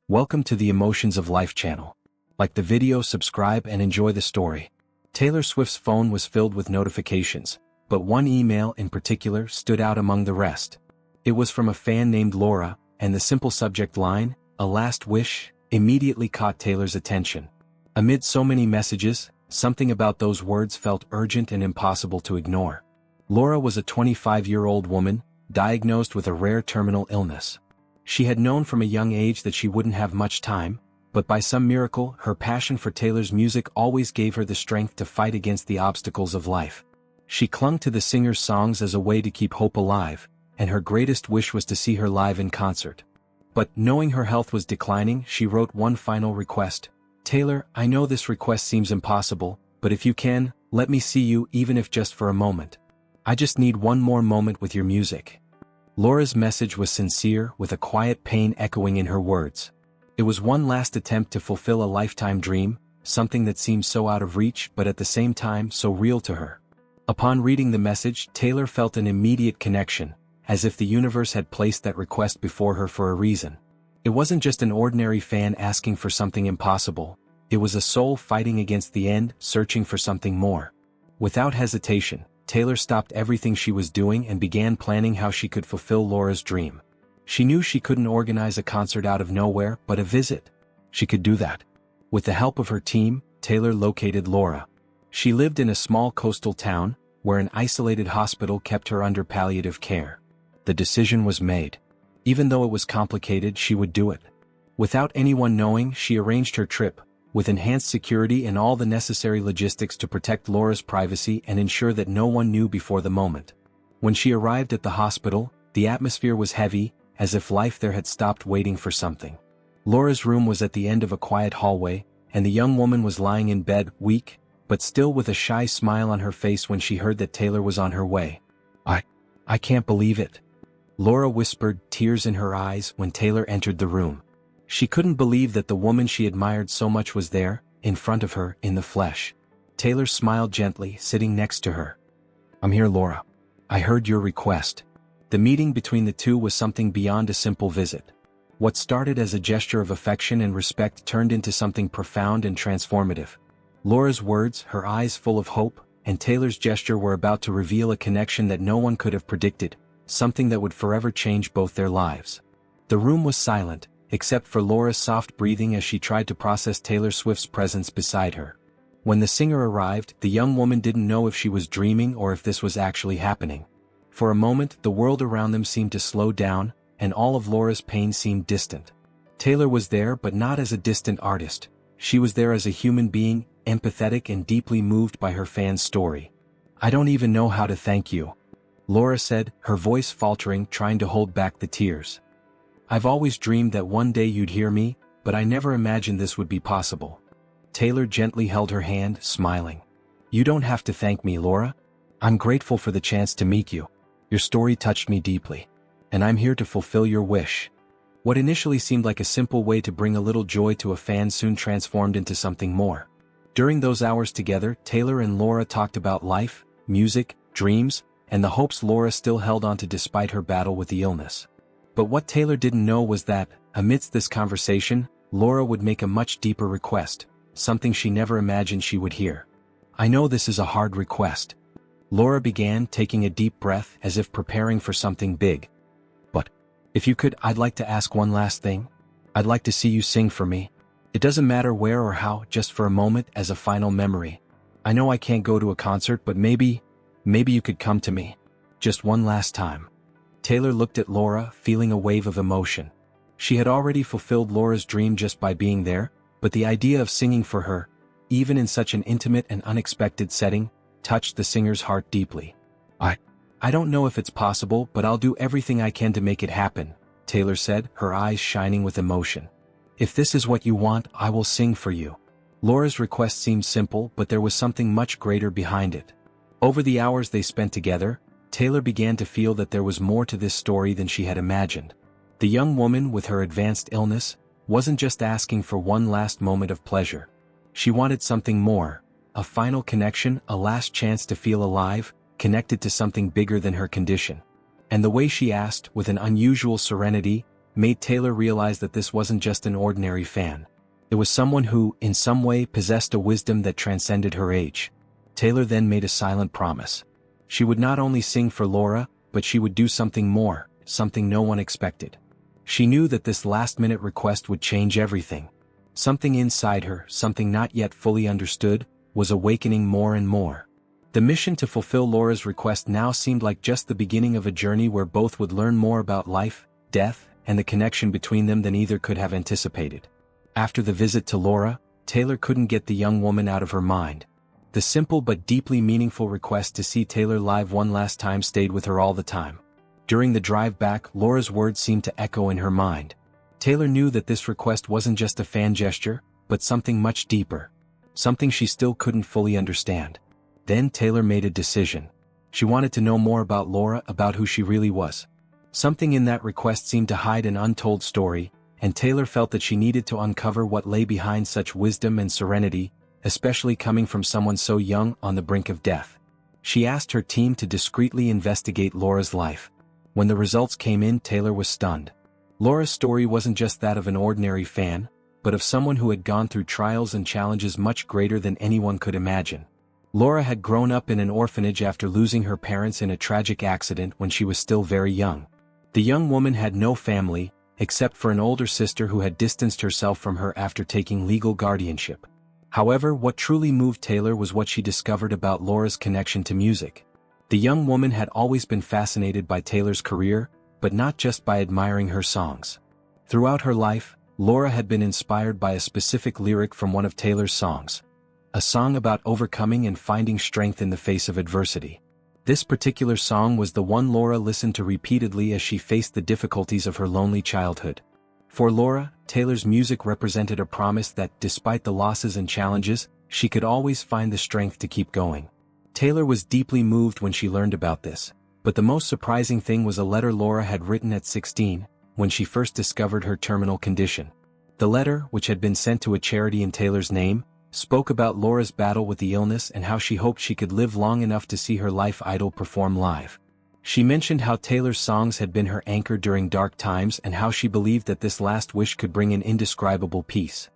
Welcome to the Emotions of Life channel. Like the video, subscribe, and enjoy the story. Taylor Swift's phone was filled with notifications, but one email in particular stood out among the rest. It was from a fan named Laura, and the simple subject line, "A Last Wish," immediately caught Taylor's attention. Amid so many messages, something about those words felt urgent and impossible to ignore. Laura was a 25-year-old woman, diagnosed with a rare terminal illness. She had known from a young age that she wouldn't have much time, but by some miracle, her passion for Taylor's music always gave her the strength to fight against the obstacles of life. She clung to the singer's songs as a way to keep hope alive, and her greatest wish was to see her live in concert. But, knowing her health was declining, she wrote one final request. "Taylor, I know this request seems impossible, but if you can, let me see you even if just for a moment. I just need one more moment with your music." Laura's message was sincere, with a quiet pain echoing in her words. It was one last attempt to fulfill a lifetime dream, something that seemed so out of reach but at the same time so real to her. Upon reading the message, Taylor felt an immediate connection, as if the universe had placed that request before her for a reason. It wasn't just an ordinary fan asking for something impossible, it was a soul fighting against the end, searching for something more. Without hesitation, Taylor stopped everything she was doing and began planning how she could fulfill Laura's dream. She knew she couldn't organize a concert out of nowhere, but a visit. She could do that. With the help of her team, Taylor located Laura. She lived in a small coastal town, where an isolated hospital kept her under palliative care. The decision was made. Even though it was complicated, she would do it. Without anyone knowing, she arranged her trip, with enhanced security and all the necessary logistics to protect Laura's privacy and ensure that no one knew before the moment. When she arrived at the hospital, the atmosphere was heavy, as if life there had stopped waiting for something. Laura's room was at the end of a quiet hallway, and the young woman was lying in bed, weak, but still with a shy smile on her face when she heard that Taylor was on her way. I can't believe it," Laura whispered, tears in her eyes, when Taylor entered the room. She couldn't believe that the woman she admired so much was there, in front of her, in the flesh. Taylor smiled gently, sitting next to her. "I'm here, Laura. I heard your request." The meeting between the two was something beyond a simple visit. What started as a gesture of affection and respect turned into something profound and transformative. Laura's words, her eyes full of hope, and Taylor's gesture were about to reveal a connection that no one could have predicted, something that would forever change both their lives. The room was silent, except for Laura's soft breathing as she tried to process Taylor Swift's presence beside her. When the singer arrived, the young woman didn't know if she was dreaming or if this was actually happening. For a moment, the world around them seemed to slow down, and all of Laura's pain seemed distant. Taylor was there, but not as a distant artist. She was there as a human being, empathetic and deeply moved by her fans' story. "I don't even know how to thank you," Laura said, her voice faltering, trying to hold back the tears. "I've always dreamed that one day you'd hear me, but I never imagined this would be possible." Taylor gently held her hand, smiling. "You don't have to thank me, Laura. I'm grateful for the chance to meet you. Your story touched me deeply, and I'm here to fulfill your wish." What initially seemed like a simple way to bring a little joy to a fan soon transformed into something more. During those hours together, Taylor and Laura talked about life, music, dreams, and the hopes Laura still held onto despite her battle with the illness. But what Taylor didn't know was that, amidst this conversation, Laura would make a much deeper request, something she never imagined she would hear. "I know this is a hard request," Laura began, taking a deep breath as if preparing for something big. "But, if you could, I'd like to ask one last thing. I'd like to see you sing for me. It doesn't matter where or how, just for a moment as a final memory. I know I can't go to a concert, but maybe you could come to me. Just one last time." Taylor looked at Laura, feeling a wave of emotion. She had already fulfilled Laura's dream just by being there, but the idea of singing for her, even in such an intimate and unexpected setting, touched the singer's heart deeply. I don't know if it's possible, but I'll do everything I can to make it happen," Taylor said, her eyes shining with emotion. "If this is what you want, I will sing for you." Laura's request seemed simple, but there was something much greater behind it. Over the hours they spent together, Taylor began to feel that there was more to this story than she had imagined. The young woman, with her advanced illness, wasn't just asking for one last moment of pleasure. She wanted something more, a final connection, a last chance to feel alive, connected to something bigger than her condition. And the way she asked, with an unusual serenity, made Taylor realize that this wasn't just an ordinary fan. It was someone who, in some way, possessed a wisdom that transcended her age. Taylor then made a silent promise. She would not only sing for Laura, but she would do something more, something no one expected. She knew that this last-minute request would change everything. Something inside her, something not yet fully understood, was awakening more and more. The mission to fulfill Laura's request now seemed like just the beginning of a journey where both would learn more about life, death, and the connection between them than either could have anticipated. After the visit to Laura, Taylor couldn't get the young woman out of her mind. The simple but deeply meaningful request to see Taylor live one last time stayed with her all the time. During the drive back, Laura's words seemed to echo in her mind. Taylor knew that this request wasn't just a fan gesture, but something much deeper. Something she still couldn't fully understand. Then Taylor made a decision. She wanted to know more about Laura, about who she really was. Something in that request seemed to hide an untold story, and Taylor felt that she needed to uncover what lay behind such wisdom and serenity, especially coming from someone so young on the brink of death. She asked her team to discreetly investigate Laura's life. When the results came in, Taylor was stunned. Laura's story wasn't just that of an ordinary fan, but of someone who had gone through trials and challenges much greater than anyone could imagine. Laura had grown up in an orphanage after losing her parents in a tragic accident when she was still very young. The young woman had no family, except for an older sister who had distanced herself from her after taking legal guardianship. However, what truly moved Taylor was what she discovered about Laura's connection to music. The young woman had always been fascinated by Taylor's career, but not just by admiring her songs. Throughout her life, Laura had been inspired by a specific lyric from one of Taylor's songs. A song about overcoming and finding strength in the face of adversity. This particular song was the one Laura listened to repeatedly as she faced the difficulties of her lonely childhood. For Laura, Taylor's music represented a promise that, despite the losses and challenges, she could always find the strength to keep going. Taylor was deeply moved when she learned about this, but the most surprising thing was a letter Laura had written at 16, when she first discovered her terminal condition. The letter, which had been sent to a charity in Taylor's name, spoke about Laura's battle with the illness and how she hoped she could live long enough to see her life idol perform live. She mentioned how Taylor's songs had been her anchor during dark times and how she believed that this last wish could bring an indescribable peace.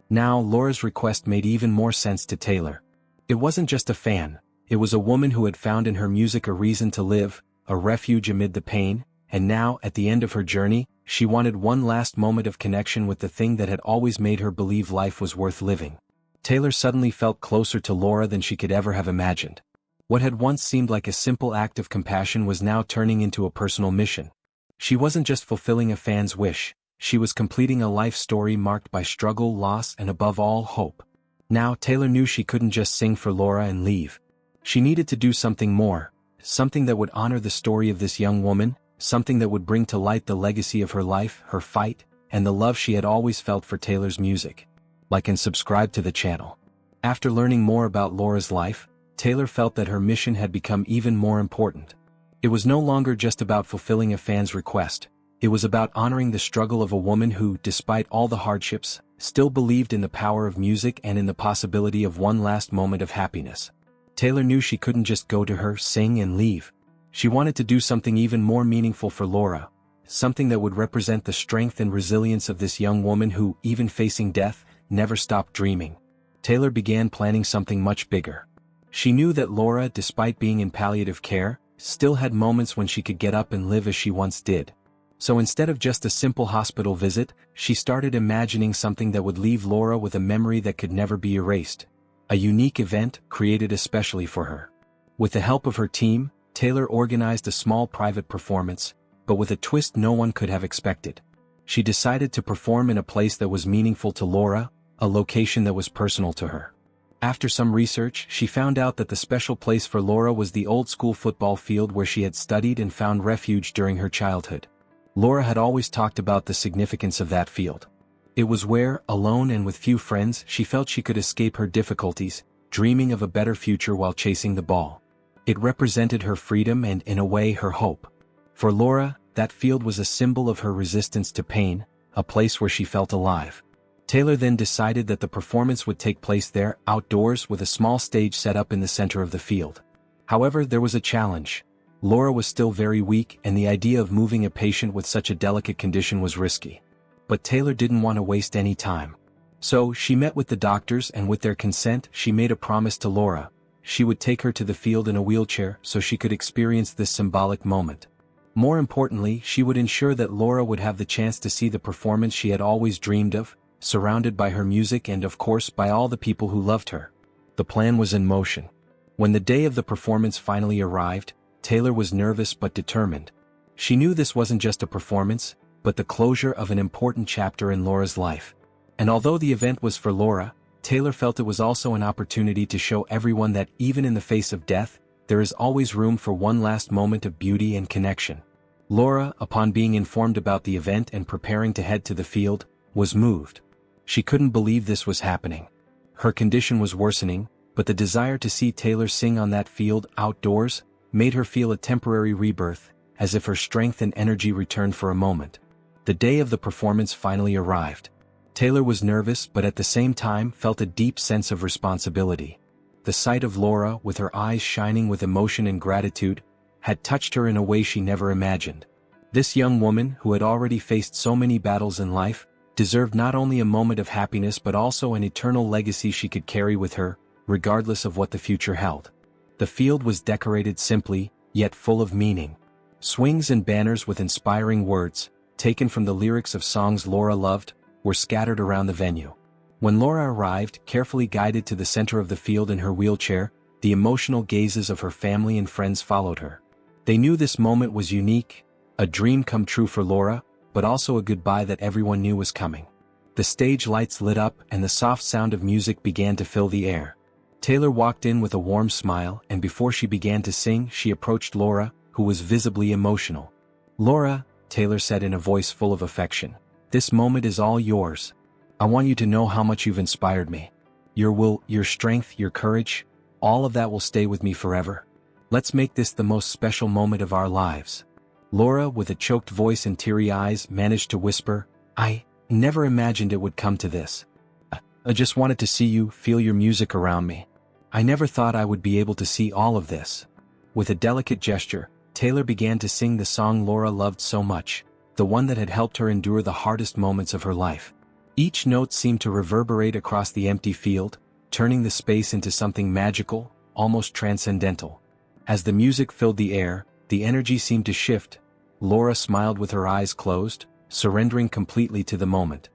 Now, Laura's request made even more sense to Taylor. It wasn't just a fan, it was a woman who had found in her music a reason to live, a refuge amid the pain, and now, at the end of her journey, she wanted one last moment of connection with the thing that had always made her believe life was worth living. Taylor suddenly felt closer to Laura than she could ever have imagined. What had once seemed like a simple act of compassion was now turning into a personal mission. She wasn't just fulfilling a fan's wish, she was completing a life story marked by struggle, loss, and above all, hope. Now, Taylor knew she couldn't just sing for Laura and leave. She needed to do something more, something that would honor the story of this young woman, something that would bring to light the legacy of her life, her fight, and the love she had always felt for Taylor's music. Like and subscribe to the channel. After learning more about Laura's life, Taylor felt that her mission had become even more important. It was no longer just about fulfilling a fan's request, it was about honoring the struggle of a woman who, despite all the hardships, still believed in the power of music and in the possibility of one last moment of happiness. Taylor knew she couldn't just go to her, sing and leave. She wanted to do something even more meaningful for Laura, something that would represent the strength and resilience of this young woman who, even facing death, never stopped dreaming. Taylor began planning something much bigger. She knew that Laura, despite being in palliative care, still had moments when she could get up and live as she once did. So instead of just a simple hospital visit, she started imagining something that would leave Laura with a memory that could never be erased. A unique event created especially for her. With the help of her team, Taylor organized a small private performance, but with a twist no one could have expected. She decided to perform in a place that was meaningful to Laura, a location that was personal to her. After some research, she found out that the special place for Laura was the old school football field where she had studied and found refuge during her childhood. Laura had always talked about the significance of that field. It was where, alone and with few friends, she felt she could escape her difficulties, dreaming of a better future while chasing the ball. It represented her freedom and, in a way, her hope. For Laura, that field was a symbol of her resistance to pain, a place where she felt alive. Taylor then decided that the performance would take place there, outdoors, with a small stage set up in the center of the field. However, there was a challenge. Laura was still very weak, and the idea of moving a patient with such a delicate condition was risky. But Taylor didn't want to waste any time. So, she met with the doctors, and with their consent, she made a promise to Laura. She would take her to the field in a wheelchair so she could experience this symbolic moment. More importantly, she would ensure that Laura would have the chance to see the performance she had always dreamed of, surrounded by her music and of course by all the people who loved her. The plan was in motion. When the day of the performance finally arrived, Taylor was nervous but determined. She knew this wasn't just a performance, but the closure of an important chapter in Laura's life. And although the event was for Laura, Taylor felt it was also an opportunity to show everyone that even in the face of death, there is always room for one last moment of beauty and connection. Laura, upon being informed about the event and preparing to head to the field, was moved. She couldn't believe this was happening. Her condition was worsening, but the desire to see Taylor sing on that field outdoors made her feel a temporary rebirth, as if her strength and energy returned for a moment. The day of the performance finally arrived. Taylor was nervous but at the same time felt a deep sense of responsibility. The sight of Laura, with her eyes shining with emotion and gratitude, had touched her in a way she never imagined. This young woman, who had already faced so many battles in life, deserved not only a moment of happiness but also an eternal legacy she could carry with her, regardless of what the future held. The field was decorated simply, yet full of meaning. Swings and banners with inspiring words, taken from the lyrics of songs Laura loved, were scattered around the venue. When Laura arrived, carefully guided to the center of the field in her wheelchair, the emotional gazes of her family and friends followed her. They knew this moment was unique, a dream come true for Laura, but also a goodbye that everyone knew was coming. The stage lights lit up and the soft sound of music began to fill the air. Taylor walked in with a warm smile, and before she began to sing, she approached Laura, who was visibly emotional. "Laura," Taylor said in a voice full of affection, "this moment is all yours. I want you to know how much you've inspired me. Your will, your strength, your courage, all of that will stay with me forever. Let's make this the most special moment of our lives." Laura, with a choked voice and teary eyes, managed to whisper, "I never imagined it would come to this. I just wanted to see you, feel your music around me. I never thought I would be able to see all of this." With a delicate gesture, Taylor began to sing the song Laura loved so much, the one that had helped her endure the hardest moments of her life. Each note seemed to reverberate across the empty field, turning the space into something magical, almost transcendental. As the music filled the air, the energy seemed to shift. Laura smiled with her eyes closed, surrendering completely to the moment.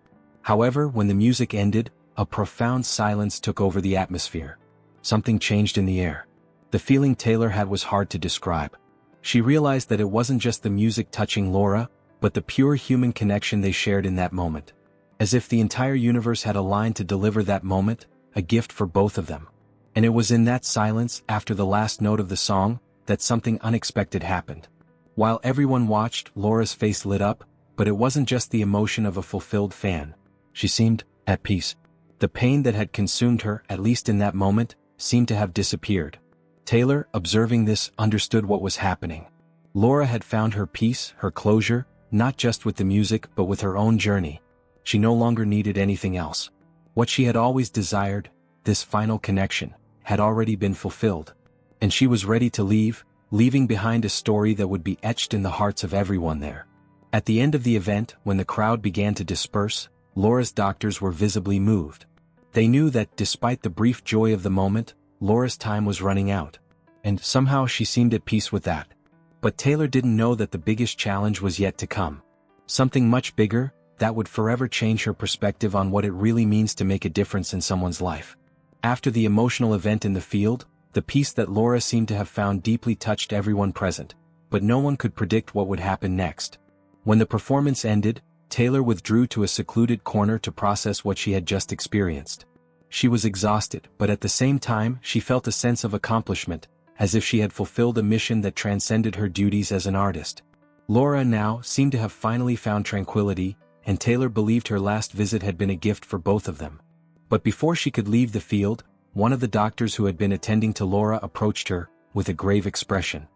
However, when the music ended, a profound silence took over the atmosphere. Something changed in the air. The feeling Taylor had was hard to describe. She realized that it wasn't just the music touching Laura, but the pure human connection they shared in that moment. As if the entire universe had aligned to deliver that moment, a gift for both of them. And it was in that silence, after the last note of the song, that something unexpected happened. While everyone watched, Laura's face lit up, but it wasn't just the emotion of a fulfilled fan. She seemed at peace. The pain that had consumed her, at least in that moment, seemed to have disappeared. Taylor, observing this, understood what was happening. Laura had found her peace, her closure, not just with the music but with her own journey. She no longer needed anything else. What she had always desired, this final connection, had already been fulfilled. And she was ready to leave, leaving behind a story that would be etched in the hearts of everyone there. At the end of the event, when the crowd began to disperse, Laura's doctors were visibly moved. They knew that, despite the brief joy of the moment, Laura's time was running out. And somehow she seemed at peace with that. But Taylor didn't know that the biggest challenge was yet to come. Something much bigger, that would forever change her perspective on what it really means to make a difference in someone's life. After the emotional event in the field, the peace that Laura seemed to have found deeply touched everyone present, but no one could predict what would happen next. When the performance ended, Taylor withdrew to a secluded corner to process what she had just experienced. She was exhausted, but at the same time she felt a sense of accomplishment, as if she had fulfilled a mission that transcended her duties as an artist. Laura now seemed to have finally found tranquility, and Taylor believed her last visit had been a gift for both of them. But before she could leave the field, one of the doctors who had been attending to Laura approached her, with a grave expression.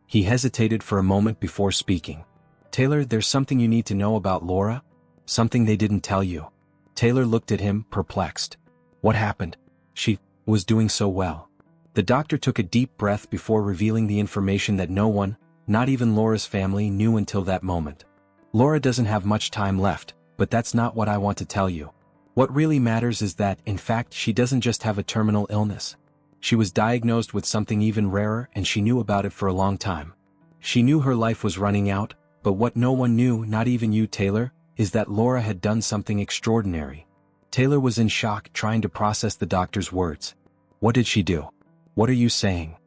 He hesitated for a moment before speaking. "Taylor, there's something you need to know about Laura? Something they didn't tell you." Taylor looked at him, perplexed. "What happened? She was doing so well." The doctor took a deep breath before revealing the information that no one, not even Laura's family, knew until that moment. Laura doesn't have much time left, but that's not what I want to tell you. What really matters is that, in fact, she doesn't just have a terminal illness. She was diagnosed with something even rarer, and she knew about it for a long time. She knew her life was running out, but what no one knew, not even you, Taylor, is that Laura had done something extraordinary. Taylor was in shock, trying to process the doctor's words. What did she do? What are you saying?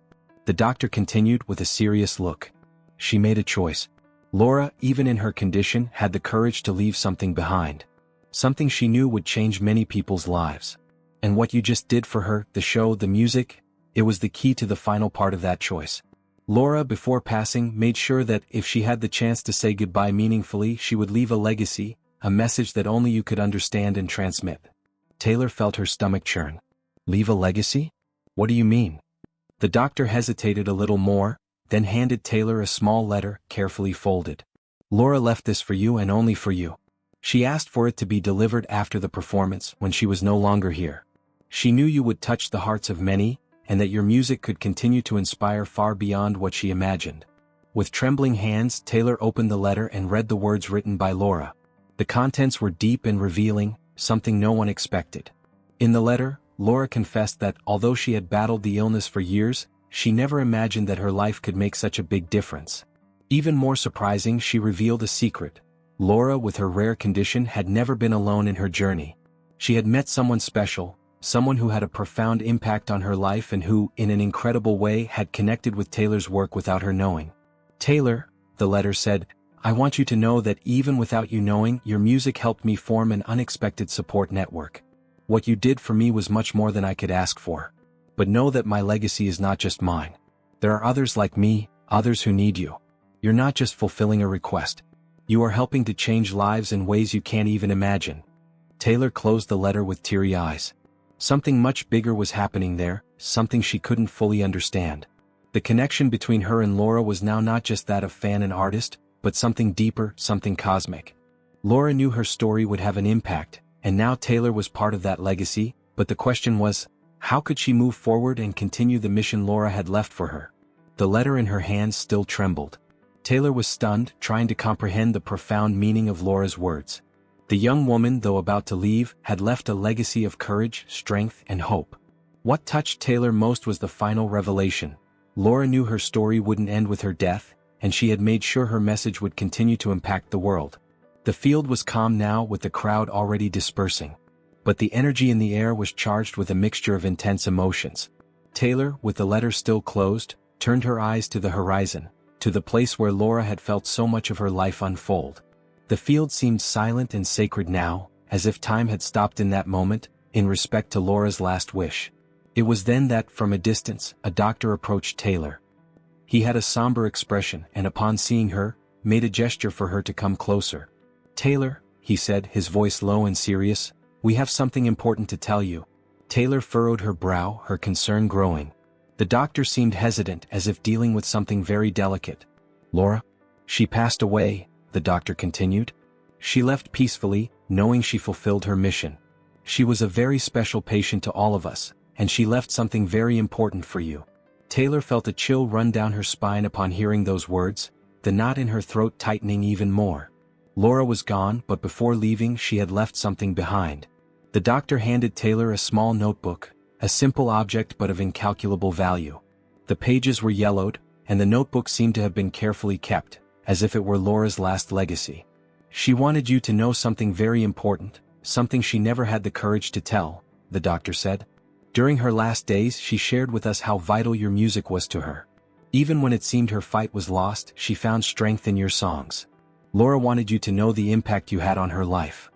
The doctor continued with a serious look. She made a choice. Laura, even in her condition, had the courage to leave something behind. Something she knew would change many people's lives. And what you just did for her, the show, the music, it was the key to the final part of that choice. Laura, before passing, made sure that if she had the chance to say goodbye meaningfully, she would leave a legacy, a message that only you could understand and transmit. Taylor felt her stomach churn. Leave a legacy? What do you mean? The doctor hesitated a little more, then handed Taylor a small letter, carefully folded. Laura left this for you and only for you. She asked for it to be delivered after the performance, when she was no longer here. She knew you would touch the hearts of many, and that your music could continue to inspire far beyond what she imagined. With trembling hands, Taylor opened the letter and read the words written by Laura. The contents were deep and revealing, something no one expected. In the letter, Laura confessed that, although she had battled the illness for years, she never imagined that her life could make such a big difference. Even more surprising, she revealed a secret. Laura, with her rare condition, had never been alone in her journey. She had met someone special, someone who had a profound impact on her life and who, in an incredible way, had connected with Taylor's work without her knowing. Taylor, the letter said, I want you to know that even without you knowing, your music helped me form an unexpected support network. What you did for me was much more than I could ask for. But know that my legacy is not just mine. There are others like me, others who need you. You're not just fulfilling a request. You are helping to change lives in ways you can't even imagine. Taylor closed the letter with teary eyes. Something much bigger was happening there, something she couldn't fully understand. The connection between her and Laura was now not just that of fan and artist, but something deeper, something cosmic. Laura knew her story would have an impact, and now Taylor was part of that legacy, but the question was, how could she move forward and continue the mission Laura had left for her? The letter in her hands still trembled. Taylor was stunned, trying to comprehend the profound meaning of Laura's words. The young woman, though about to leave, had left a legacy of courage, strength, and hope. What touched Taylor most was the final revelation. Laura knew her story wouldn't end with her death, and she had made sure her message would continue to impact the world. The field was calm now, with the crowd already dispersing. But the energy in the air was charged with a mixture of intense emotions. Taylor, with the letter still closed, turned her eyes to the horizon, to the place where Laura had felt so much of her life unfold. The field seemed silent and sacred now, as if time had stopped in that moment, in respect to Laura's last wish. It was then that, from a distance, a doctor approached Taylor. He had a somber expression and, upon seeing her, made a gesture for her to come closer. Taylor, he said, his voice low and serious, we have something important to tell you. Taylor furrowed her brow, her concern growing. The doctor seemed hesitant, as if dealing with something very delicate. Laura? She passed away, the doctor continued. She left peacefully, knowing she fulfilled her mission. She was a very special patient to all of us, and she left something very important for you. Taylor felt a chill run down her spine upon hearing those words, the knot in her throat tightening even more. Laura was gone, but before leaving she had left something behind. The doctor handed Taylor a small notebook, a simple object but of incalculable value. The pages were yellowed, and the notebook seemed to have been carefully kept, as if it were Laura's last legacy. She wanted you to know something very important, something she never had the courage to tell, the doctor said. During her last days she shared with us how vital your music was to her. Even when it seemed her fight was lost, she found strength in your songs. Laura wanted you to know the impact you had on her life.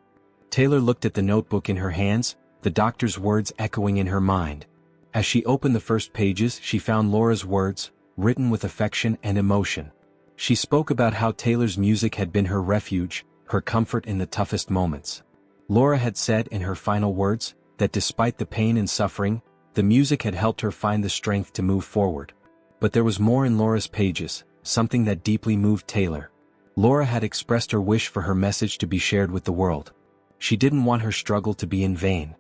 Taylor looked at the notebook in her hands, the doctor's words echoing in her mind. As she opened the first pages, she found Laura's words, written with affection and emotion. She spoke about how Taylor's music had been her refuge, her comfort in the toughest moments. Laura had said in her final words, that despite the pain and suffering, the music had helped her find the strength to move forward. But there was more in Laura's pages, something that deeply moved Taylor. Laura had expressed her wish for her message to be shared with the world. She didn't want her struggle to be in vain.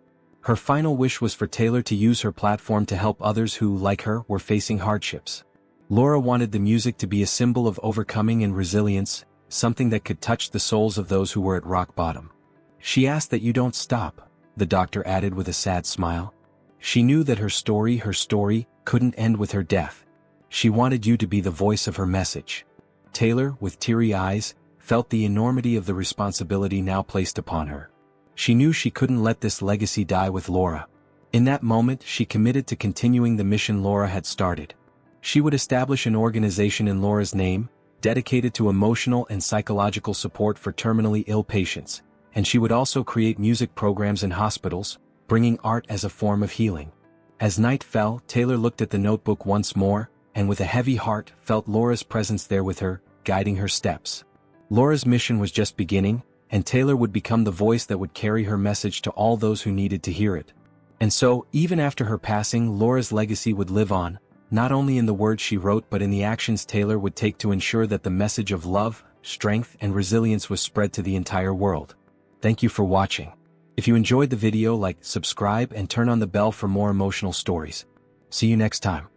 Her final wish was for Taylor to use her platform to help others who, like her, were facing hardships. Laura wanted the music to be a symbol of overcoming and resilience, something that could touch the souls of those who were at rock bottom. She asked that you don't stop, the doctor added with a sad smile. She knew that her story couldn't end with her death. She wanted you to be the voice of her message. Taylor, with teary eyes, felt the enormity of the responsibility now placed upon her. She knew she couldn't let this legacy die with Laura. In that moment, she committed to continuing the mission Laura had started. She would establish an organization in Laura's name, dedicated to emotional and psychological support for terminally ill patients, and she would also create music programs in hospitals, bringing art as a form of healing. As night fell, Taylor looked at the notebook once more, and with a heavy heart felt Laura's presence there with her, guiding her steps. Laura's mission was just beginning, and Taylor would become the voice that would carry her message to all those who needed to hear it. And so, even after her passing, Laura's legacy would live on, not only in the words she wrote but in the actions Taylor would take to ensure that the message of love, strength, and resilience was spread to the entire world. Thank you for watching. If you enjoyed the video, like, subscribe, and turn on the bell for more emotional stories. See you next time.